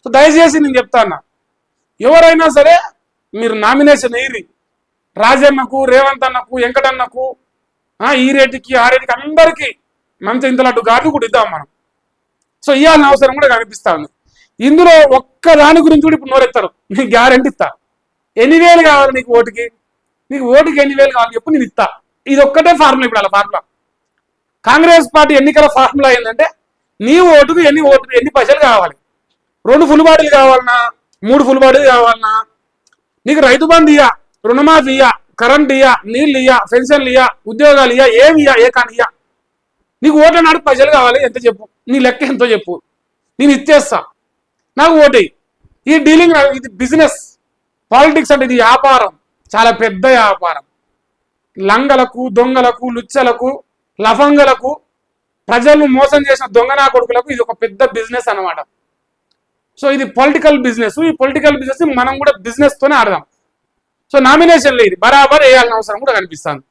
So దయచేసి నేను చెప్తాను, ఎవరైనా సరే మీరు నామినేషన్ వేయరి, రాజన్నకు, రేవంత్ అన్నకు, వెంకటన్నకు, ఈ రేటుకి ఆ రేటుకి అందరికీ మంచి ఇంతలట్టు గార్డు కూడా ఇద్దాం మనం. సో ఇవ్వాలని అవసరం కూడా కనిపిస్తా ఉంది. ఇందులో ఒక్క దాని గురించి కూడా ఇప్పుడు నోరెత్తారు. నీకు గ్యారెంటీ ఇస్తా. ఎన్ని వేలు కావాలి నీకు ఓటుకి? నీకు ఓటుకి ఎన్ని వేలు కావాలి చెప్పు, నేను ఇస్తా. ఇది ఒక్కటే ఫార్ములా. ఇప్పుడు అలా ఫార్ములా కాంగ్రెస్ పార్టీ ఎన్నికల ఫార్ములా ఏంటంటే, నీ ఓటుకు ఎన్ని పైసలు కావాలి? 2 ఫుల్ బాడీలు కావాలన్నా, 3 ఫుల్ బాడీలు కావాలన్నా, నీకు రైతు బంధు ఇయ్యా, రుణమాఫీ ఇయ్యా, కరెంట్ ఇయ్యా, నీళ్ళు ఇయ్యా, పెన్షన్లు ఇయ్యా, ఉద్యోగాలు ఇయ్యా, ఏమి ఇయ్యా, ఏ కానీ ఇయ్యా, నీకు ఓటు నాడు పైసలు కావాలి ఎంత చెప్పు, నీ లెక్క ఎంతో చెప్పు, నేను ఇచ్చేస్తా, నాకు ఓటు. ఈ డీలింగ్ ఇది బిజినెస్. పాలిటిక్స్ అంటే ఇది వ్యాపారం, చాలా పెద్ద వ్యాపారం. లంగలకు, దొంగలకు, లుచ్చలకు, లఫంగలకు, ప్రజలను మోసం చేసిన దొంగనా కొడుకులకు ఇది ఒక పెద్ద బిజినెస్ అన్నమాట. సో ఇది పొలిటికల్ బిజినెస్. ఈ పొలిటికల్ బిజినెస్ మనం కూడా బిజినెస్ తోనే ఆడదాం. సో నామినేషన్ లేదు, బరాబర్ వేయాల్సిన అవసరం కూడా కనిపిస్తుంది.